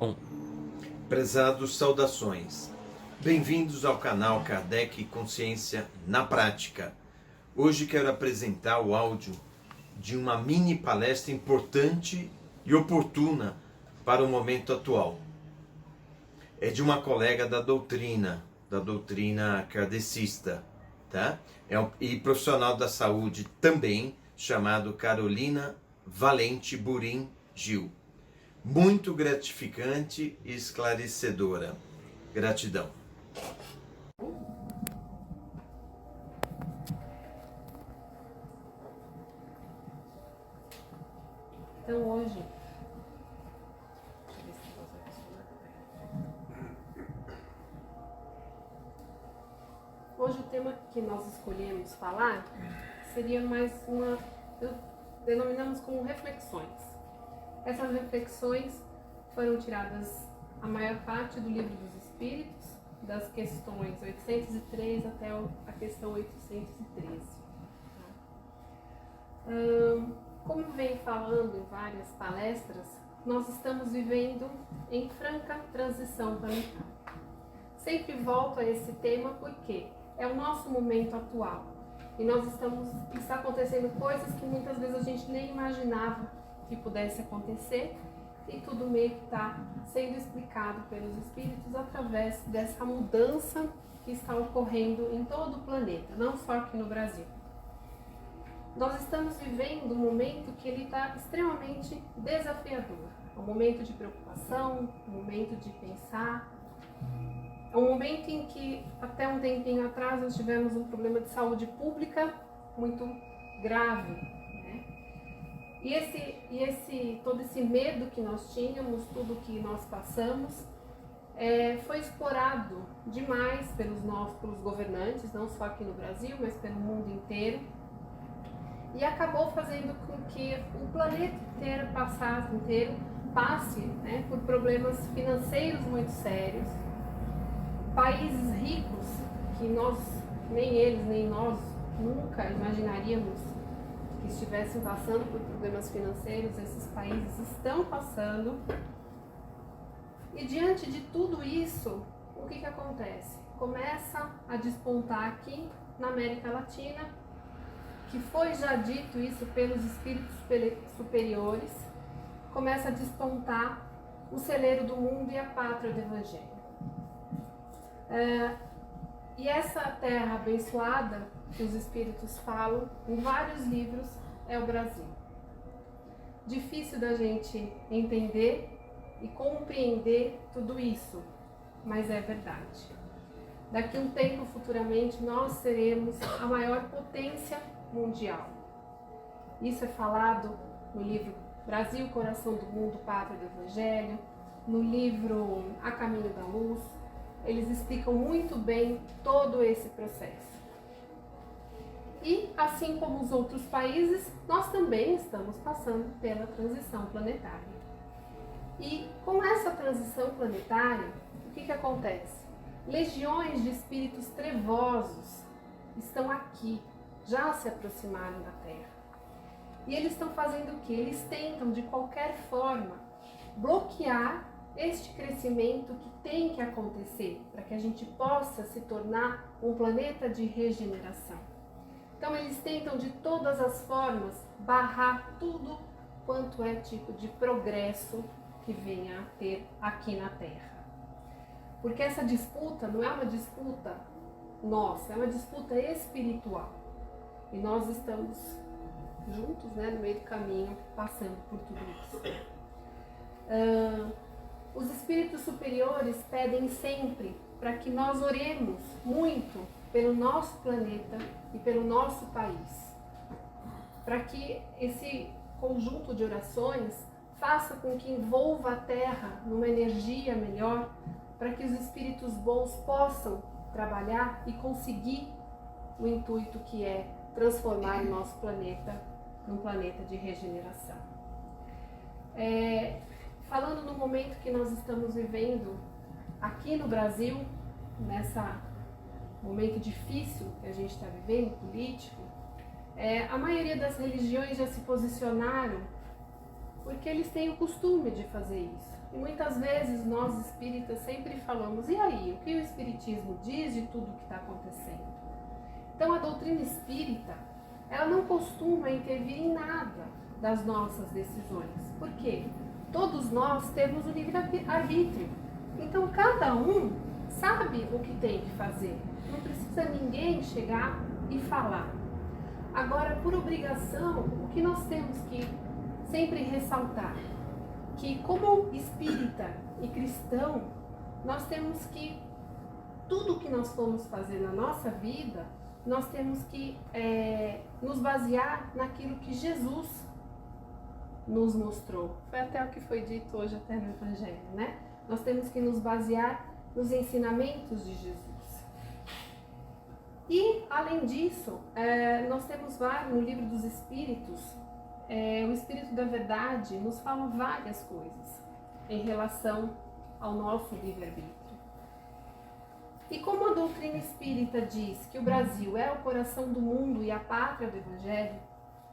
Um. Prezados, saudações. Bem-vindos ao canal Kardec Consciência na Prática. Hoje quero apresentar o áudio de uma mini palestra importante e oportuna para o momento atual. É de uma colega da doutrina kardecista, tá? E profissional da saúde também, chamado Carolina Valente Burim Gil. Muito gratificante e esclarecedora. Gratidão. Então hoje, o tema que nós escolhemos falar seria mais denominamos como reflexões. Essas reflexões foram tiradas a maior parte do Livro dos Espíritos, das questões 803 até a questão 813. Como venho falando em várias palestras, nós estamos vivendo em franca transição planetária. Sempre volto a esse tema porque é o nosso momento atual. E está acontecendo coisas que muitas vezes a gente nem imaginava que pudesse acontecer, e tudo meio que está sendo explicado pelos espíritos através dessa mudança que está ocorrendo em todo o planeta, não só aqui no Brasil. Nós estamos vivendo um momento que ele está extremamente desafiador. É um momento de preocupação, um momento de pensar. É um momento em que, até um tempinho atrás, nós tivemos um problema de saúde pública muito grave, né? Todo esse medo que nós tínhamos, tudo que nós passamos, foi explorado demais pelos governantes, não só aqui no Brasil, mas pelo mundo inteiro. E acabou fazendo com que o planeta inteiro passe, né, por problemas financeiros muito sérios. Países ricos, que nem eles, nem nós, nunca imaginaríamos que estivessem passando por problemas financeiros, esses países estão passando. E diante de tudo isso, o que acontece? Começa a despontar aqui na América Latina, que foi já dito isso pelos espíritos superiores, começa a despontar o celeiro do mundo e a pátria do Evangelho. E essa terra abençoada que os espíritos falam em vários livros é o Brasil. Difícil da gente entender e compreender tudo isso, mas é verdade. Daqui a um tempo, futuramente, nós seremos a maior potência mundial. Isso é falado no livro Brasil, Coração do Mundo, Pátria do Evangelho, no livro A Caminho da Luz. Eles explicam muito bem todo esse processo. E, assim como os outros países, nós também estamos passando pela transição planetária. E com essa transição planetária, o que acontece? Legiões de espíritos trevosos estão aqui, já se aproximaram da Terra. E eles estão fazendo o quê? Eles tentam, de qualquer forma, bloquear este crescimento que tem que acontecer para que a gente possa se tornar um planeta de regeneração. Então eles tentam de todas as formas barrar tudo quanto é tipo de progresso que venha a ter aqui na Terra. Porque essa disputa não é uma disputa nossa, é uma disputa espiritual. E nós estamos juntos, né, no meio do caminho, passando por tudo isso. Os espíritos superiores pedem sempre para que nós oremos muito pelo nosso planeta e pelo nosso país. Para que esse conjunto de orações faça com que envolva a Terra numa energia melhor, para que os espíritos bons possam trabalhar e conseguir o intuito que é transformar o nosso planeta num planeta de regeneração. Falando no momento que nós estamos vivendo aqui no Brasil, nesse momento difícil que a gente está vivendo, político, a maioria das religiões já se posicionaram porque eles têm o costume de fazer isso. E muitas vezes nós espíritas sempre falamos, e aí, o que o espiritismo diz de tudo o que está acontecendo? Então a doutrina espírita, ela não costuma intervir em nada das nossas decisões. Por quê? Todos nós temos o livre-arbítrio. Então cada um sabe o que tem que fazer. Não precisa ninguém chegar e falar. Agora, por obrigação, o que nós temos que sempre ressaltar? Que como espírita e cristão, nós temos que, tudo que nós formos fazer na nossa vida, nós temos que nos basear naquilo que Jesus nos mostrou. Foi até o que foi dito hoje até no Evangelho, né? Nós temos que nos basear nos ensinamentos de Jesus. E, além disso, nós temos no Livro dos Espíritos, o Espírito da Verdade nos fala várias coisas em relação ao nosso livre-arbítrio. E como a doutrina espírita diz que o Brasil é o coração do mundo e a pátria do Evangelho,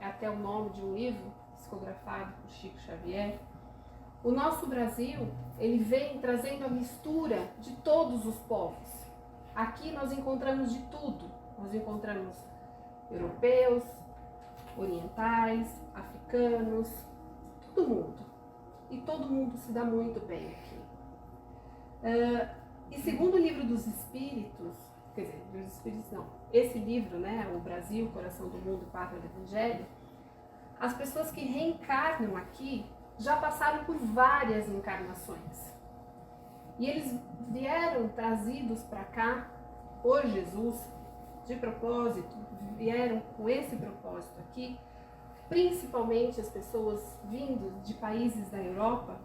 é até o nome de um livro psicografado por Chico Xavier, o nosso Brasil, ele vem trazendo a mistura de todos os povos. Aqui nós encontramos de tudo. Nós encontramos europeus, orientais, africanos, todo mundo. E todo mundo se dá muito bem aqui. E segundo o Livro dos Espíritos, quer dizer, dos Espíritos não, esse livro, né, o Brasil, Coração do Mundo, Pátria do Evangelho, as pessoas que reencarnam aqui já passaram por várias encarnações. E eles vieram trazidos para cá por Jesus, de propósito, vieram com esse propósito aqui, principalmente as pessoas vindo de países da Europa.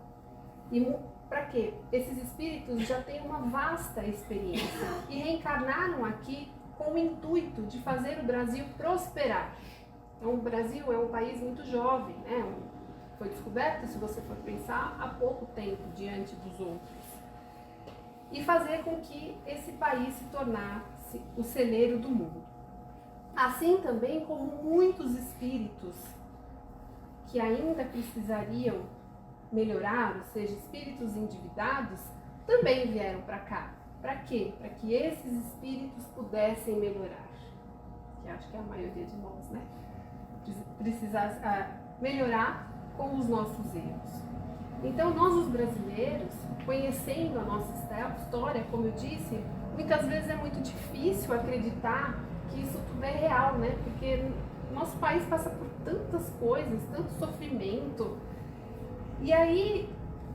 E para quê? Esses espíritos já têm uma vasta experiência e reencarnaram aqui com o intuito de fazer o Brasil prosperar. Então, o Brasil é um país muito jovem, né? Foi descoberto, se você for pensar, há pouco tempo diante dos outros. E fazer com que esse país se tornasse o celeiro do mundo. Assim também como muitos espíritos que ainda precisariam melhorar, ou seja, espíritos endividados, também vieram para cá. Para quê? Para que esses espíritos pudessem melhorar. Que acho que é a maioria de nós, né? Precisar melhorar com os nossos erros. Então, nós os brasileiros, conhecendo a nossa história, como eu disse, muitas vezes é muito difícil acreditar que isso tudo é real, né? Porque nosso país passa por tantas coisas, tanto sofrimento. E aí,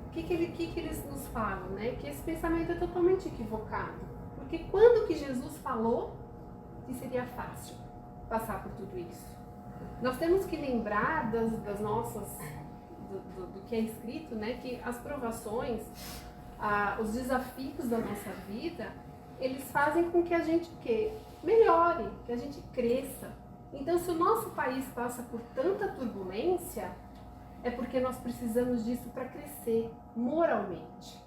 o que eles nos falam, né? Que esse pensamento é totalmente equivocado. Porque quando que Jesus falou que seria fácil passar por tudo isso? Nós temos que lembrar das nossas, do que é escrito, né? Que as provações, os desafios da nossa vida, eles fazem com que a gente melhore, que a gente cresça. Então, se o nosso país passa por tanta turbulência, é porque nós precisamos disso para crescer moralmente.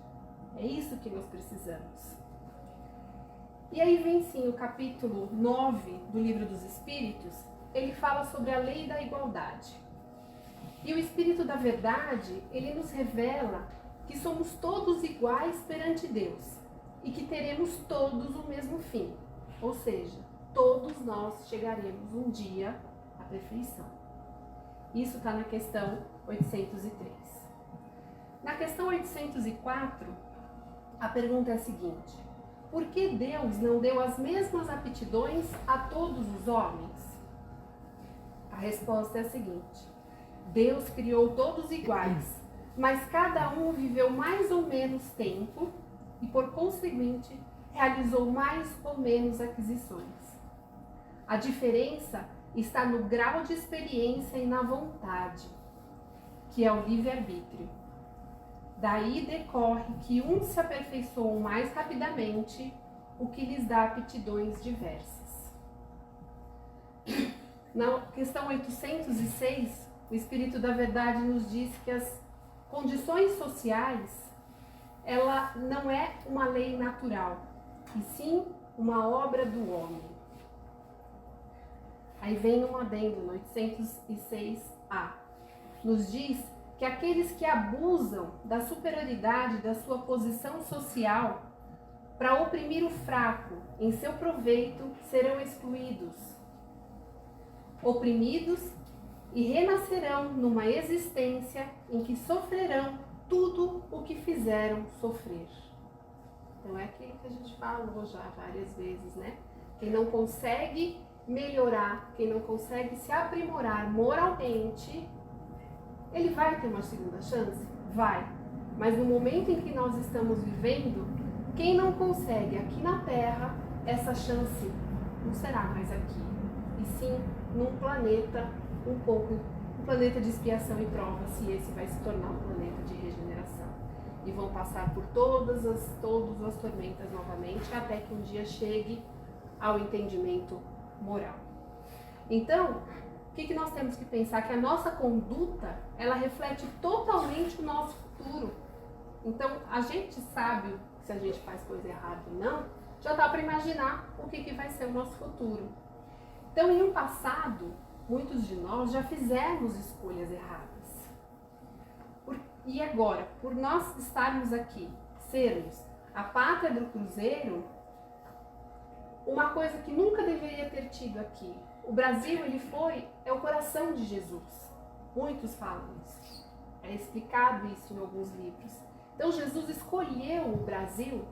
É isso que nós precisamos. E aí vem sim o capítulo 9 do Livro dos Espíritos, ele fala sobre a lei da igualdade. E o Espírito da Verdade, ele nos revela que somos todos iguais perante Deus e que teremos todos o mesmo fim. Ou seja, todos nós chegaremos um dia à perfeição. Isso está na questão 803. Na questão 804, a pergunta é a seguinte: por que Deus não deu as mesmas aptidões a todos os homens? A resposta é a seguinte: Deus criou todos iguais, mas cada um viveu mais ou menos tempo e, por conseguinte, realizou mais ou menos aquisições. A diferença está no grau de experiência e na vontade, que é o livre-arbítrio. Daí decorre que uns se aperfeiçoam mais rapidamente, o que lhes dá aptidões diversas. Na questão 806, o Espírito da Verdade nos diz que as condições sociais, ela não é uma lei natural, e sim uma obra do homem. Aí vem um adendo no 806A. Nos diz que aqueles que abusam da superioridade da sua posição social para oprimir o fraco em seu proveito serão excluídos, oprimidos e renascerão numa existência em que sofrerão tudo o que fizeram sofrer. Então é aquilo que a gente falou já várias vezes, né? Quem não consegue melhorar, quem não consegue se aprimorar moralmente, ele vai ter uma segunda chance? Vai. Mas no momento em que nós estamos vivendo, quem não consegue aqui na Terra, essa chance não será mais aqui. E sim num planeta um planeta de expiação e prova, se esse vai se tornar um planeta de regeneração. E vão passar por todas as tormentas novamente, até que um dia chegue ao entendimento moral. Então, o que nós temos que pensar? Que a nossa conduta, ela reflete totalmente o nosso futuro. Então, a gente sabe se a gente faz coisa errada ou não, já dá para imaginar o que vai ser o nosso futuro. Então, em um passado, muitos de nós já fizemos escolhas erradas. E agora, por nós estarmos aqui, sermos a pátria do cruzeiro, uma coisa que nunca deveria ter tido aqui. O Brasil, é o coração de Jesus. Muitos falam isso. É explicado isso em alguns livros. Então Jesus escolheu o Brasil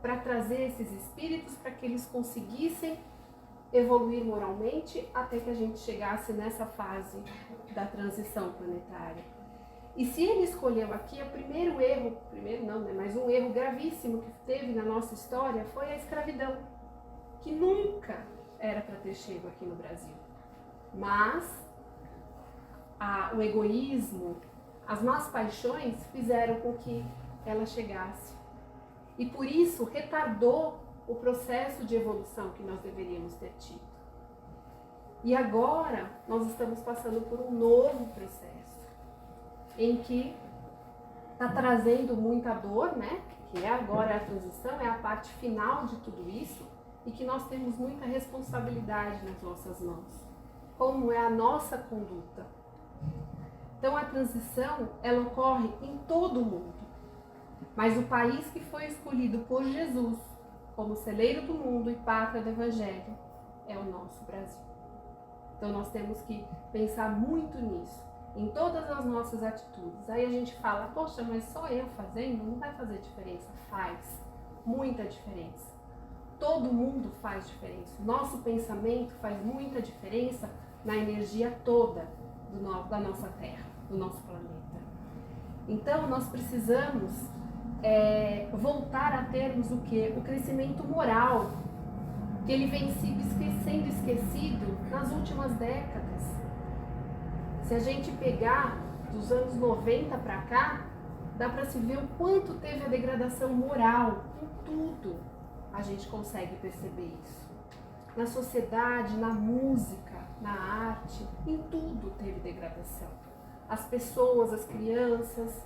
para trazer esses espíritos para que eles conseguissem evoluir moralmente até que a gente chegasse nessa fase da transição planetária. E se ele escolheu aqui, mas um erro gravíssimo que teve na nossa história foi a escravidão, que nunca era para ter chego aqui no Brasil. Mas o egoísmo, as más paixões fizeram com que ela chegasse. E por isso retardou o processo de evolução que nós deveríamos ter tido. E agora nós estamos passando por um novo processo, em que está trazendo muita dor, né? Que agora é a transição, é a parte final de tudo isso, e que nós temos muita responsabilidade nas nossas mãos. Como é a nossa conduta. Então a transição, ela ocorre em todo o mundo. Mas o país que foi escolhido por Jesus como celeiro do mundo e pátria do Evangelho é o nosso Brasil. Então nós temos que pensar muito nisso, em todas as nossas atitudes. Aí a gente fala, poxa, mas só eu fazendo não vai fazer diferença. Faz muita diferença. Todo mundo faz diferença. Nosso pensamento faz muita diferença na energia toda da nossa Terra, do nosso planeta. Então nós precisamos voltar a termos o quê? O crescimento moral, que ele vem sendo esquecido nas últimas décadas. Se a gente pegar dos anos 90 para cá, dá para se ver o quanto teve a degradação moral em tudo. A gente consegue perceber isso. Na sociedade, na música, na arte, em tudo teve degradação. As pessoas, as crianças,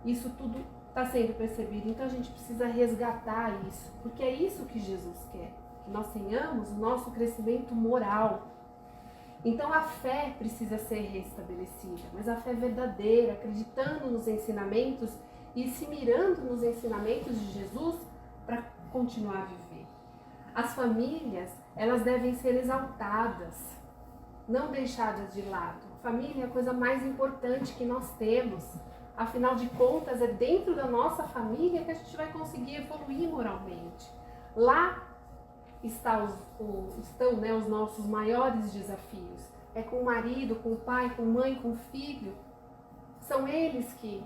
isso tudo está sendo percebido. Então a gente precisa resgatar isso, porque é isso que Jesus quer, que nós tenhamos o nosso crescimento moral. Então a fé precisa ser restabelecida, mas a fé verdadeira, acreditando nos ensinamentos e se mirando nos ensinamentos de Jesus para continuar a viver. As famílias, elas devem ser exaltadas, não deixadas de lado. Família é a coisa mais importante que nós temos. Afinal de contas, é dentro da nossa família que a gente vai conseguir evoluir moralmente. Lá estão os nossos maiores desafios. É com o marido, com o pai, com a mãe, com o filho. São eles que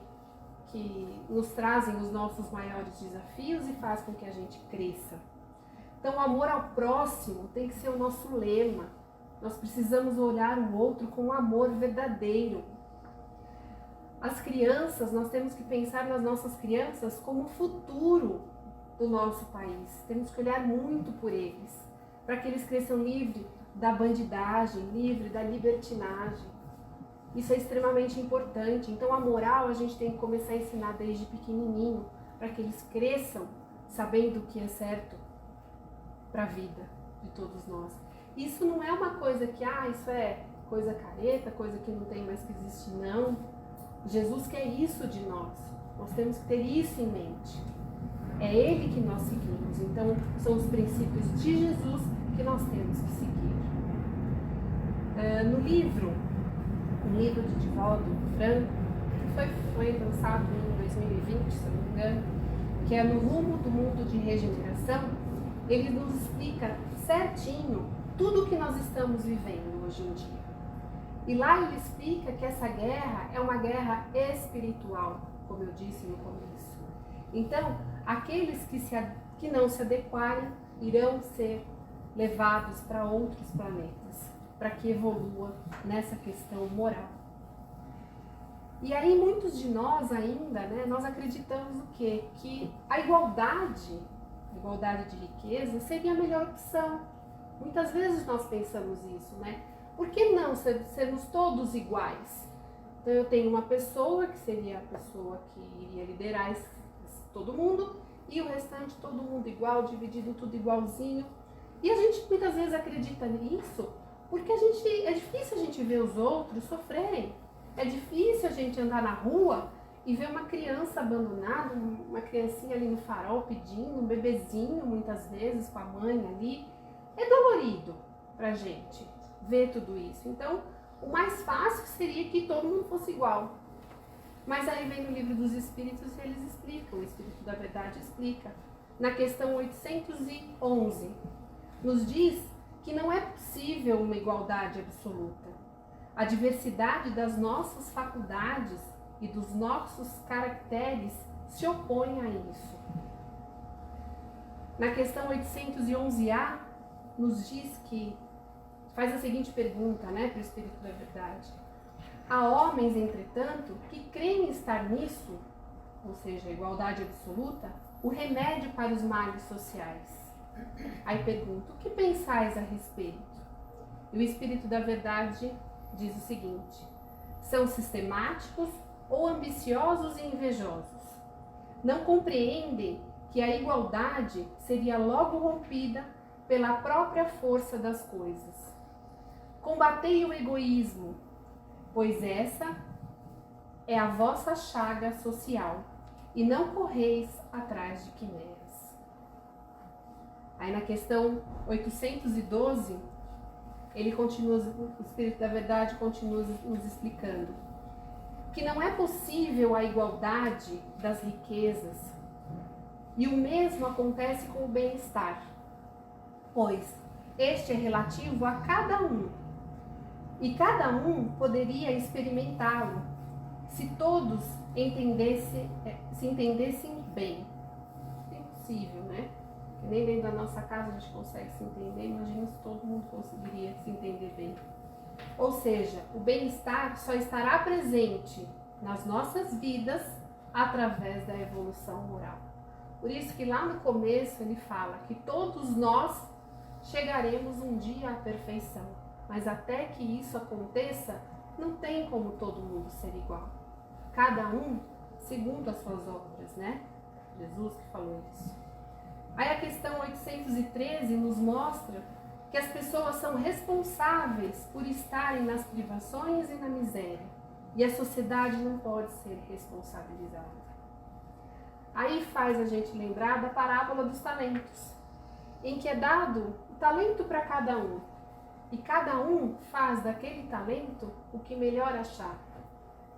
nos trazem os nossos maiores desafios e faz com que a gente cresça. Então, o amor ao próximo tem que ser o nosso lema. Nós precisamos olhar o outro com um amor verdadeiro. As crianças, nós temos que pensar nas nossas crianças como o futuro do nosso país. Temos que olhar muito por eles, para que eles cresçam livres da bandidagem, livre da libertinagem. Isso é extremamente importante. Então a moral a gente tem que começar a ensinar desde pequenininho, para que eles cresçam sabendo o que é certo para a vida de todos nós. Isso não é uma coisa que, isso é coisa careta, coisa que não tem mais que existir, não. Jesus quer isso de nós. Nós temos que ter isso em mente. É Ele que nós seguimos. Então, são os princípios de Jesus que nós temos que seguir. No livro de Divaldo Franco, que foi lançado em 2020, se não me engano, que é No Rumo do Mundo de Regeneração, ele nos explica certinho tudo o que nós estamos vivendo hoje em dia. E lá ele explica que essa guerra é uma guerra espiritual, como eu disse no começo. Então, aqueles que não se adequarem irão ser levados para outros planetas, para que evolua nessa questão moral. E aí muitos de nós ainda, nós acreditamos o quê? Que a igualdade de riqueza seria a melhor opção. Muitas vezes nós pensamos isso, Por que não sermos todos iguais? Então eu tenho uma pessoa que seria a pessoa que iria liderar todo mundo e o restante todo mundo igual, dividido tudo igualzinho. E a gente muitas vezes acredita nisso porque é difícil a gente ver os outros sofrerem. É difícil a gente andar na rua e ver uma criança abandonada, uma criancinha ali no farol pedindo, um bebezinho muitas vezes com a mãe ali. É dolorido pra gente ver tudo isso. Então, o mais fácil seria que todo mundo fosse igual. Mas aí vem no Livro dos Espíritos e eles explicam, o Espírito da Verdade explica. Na questão 811, nos diz que não é possível uma igualdade absoluta. A diversidade das nossas faculdades e dos nossos caracteres se opõe a isso. Na questão 811A, nos diz que, faz a seguinte pergunta, para o Espírito da Verdade. Há homens, entretanto, que creem estar nisso, ou seja, a igualdade absoluta, o remédio para os males sociais. Aí pergunto, o que pensais a respeito? E o Espírito da Verdade diz o seguinte: são sistemáticos ou ambiciosos e invejosos. Não compreendem que a igualdade seria logo rompida pela própria força das coisas. Combatei o egoísmo, pois essa é a vossa chaga social, e não correis atrás de quimeras. Aí na questão 812, o Espírito da Verdade continua nos explicando que não é possível a igualdade das riquezas, e o mesmo acontece com o bem-estar, pois este é relativo a cada um, e cada um poderia experimentá-lo se todos se entendessem bem. É impossível, Que nem dentro da nossa casa a gente consegue se entender, imagina se todo mundo conseguiria se entender bem. Ou seja, o bem-estar só estará presente nas nossas vidas através da evolução moral. Por isso que lá no começo ele fala que todos nós chegaremos um dia à perfeição. Mas até que isso aconteça, não tem como todo mundo ser igual. Cada um segundo as suas obras, Jesus que falou isso. Aí a questão 813 nos mostra que as pessoas são responsáveis por estarem nas privações e na miséria. E a sociedade não pode ser responsabilizada. Aí faz a gente lembrar da parábola dos talentos, em que é dado o talento para cada um. E cada um faz daquele talento o que melhor achar.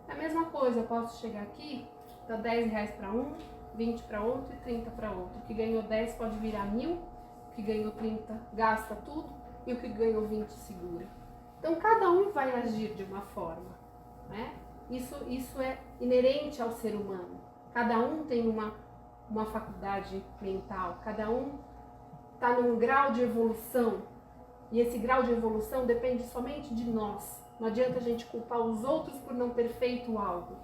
É a mesma coisa, eu posso chegar aqui, dar 10 reais para um, 20 para outro e 30 para outro. O que ganhou 10 pode virar 1.000, o que ganhou 30 gasta tudo e o que ganhou 20 segura. Então cada um vai agir de uma forma, Isso é inerente ao ser humano. Cada um tem uma faculdade mental, cada um está num grau de evolução. E esse grau de evolução depende somente de nós. Não adianta a gente culpar os outros por não ter feito algo.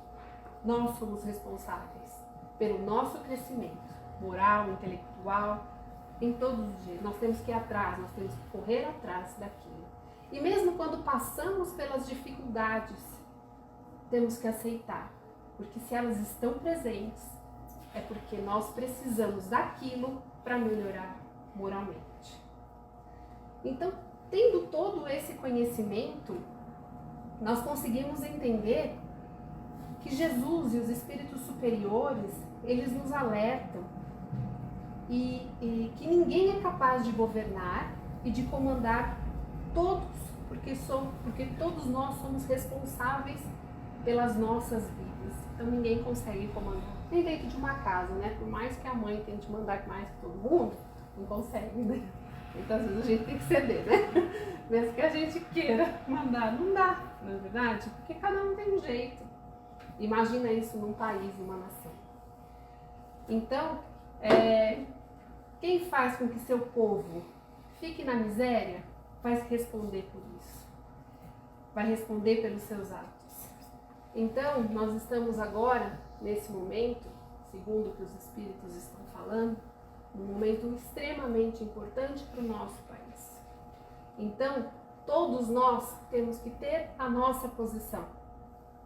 Nós somos responsáveis pelo nosso crescimento moral, intelectual, em todos os dias. Nós temos que ir atrás, nós temos que correr atrás daquilo. E mesmo quando passamos pelas dificuldades, temos que aceitar. Porque se elas estão presentes, é porque nós precisamos daquilo para melhorar moralmente. Então, tendo todo esse conhecimento, nós conseguimos entender que Jesus e os espíritos superiores, eles nos alertam e que ninguém é capaz de governar e de comandar todos, porque todos nós somos responsáveis pelas nossas vidas. Então ninguém consegue comandar, nem dentro de uma casa, né? Por mais que a mãe tente mandar mais que todo mundo, não consegue, né? Muitas vezes a gente tem que ceder, né? Mesmo que a gente queira mandar, não dá, não é verdade? Porque cada um tem um jeito. Imagina isso num país, numa nação. Então, quem faz com que seu povo fique na miséria vai responder por isso. Vai responder pelos seus atos. Então, nós estamos agora, nesse momento, segundo o que os espíritos estão falando, um momento extremamente importante para o nosso país. Então, todos nós temos que ter a nossa posição.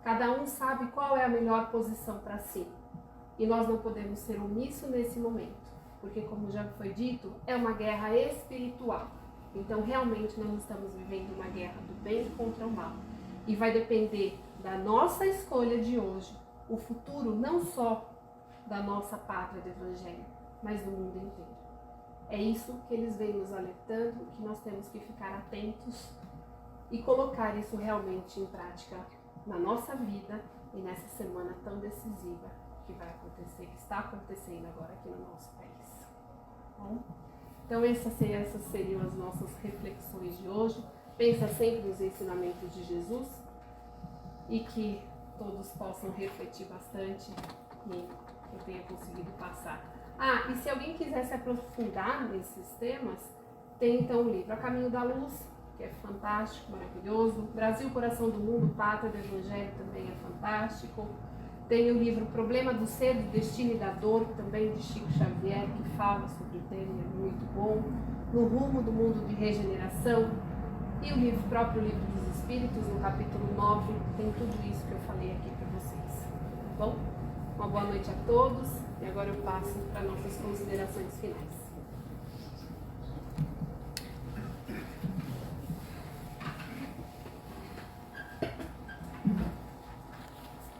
Cada um sabe qual é a melhor posição para si. E nós não podemos ser omissos nesse momento, porque, como já foi dito, é uma guerra espiritual. Então, realmente, nós estamos vivendo uma guerra do bem contra o mal. E vai depender da nossa escolha de hoje, o futuro não só da nossa pátria do Evangelho, mas do mundo inteiro. É isso que eles vêm nos alertando, que nós temos que ficar atentos e colocar isso realmente em prática na nossa vida e nessa semana tão decisiva que vai acontecer, que está acontecendo agora aqui no nosso país. Bom, então essas seriam as nossas reflexões de hoje. Pensa sempre nos ensinamentos de Jesus e que todos possam refletir bastante e eu tenha conseguido passar. E se alguém quiser se aprofundar nesses temas, tem então o livro A Caminho da Luz, que é fantástico, maravilhoso. Brasil, Coração do Mundo, Pátria do Evangelho também é fantástico. Tem o livro Problema do Ser, do Destino e da Dor, também de Chico Xavier, que fala sobre o tema, é muito bom. No Rumo do Mundo de Regeneração. E o próprio Livro dos Espíritos, no capítulo 9, tem tudo isso que eu falei aqui para vocês. Tá bom? Uma boa noite a todos e agora eu passo para nossas considerações finais.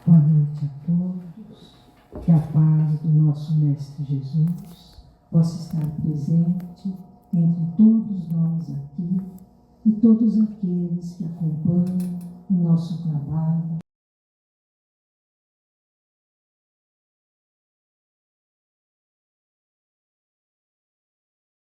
Boa noite a todos, que a paz do nosso Mestre Jesus possa estar presente entre todos nós aqui e todos aqueles que acompanham o nosso trabalho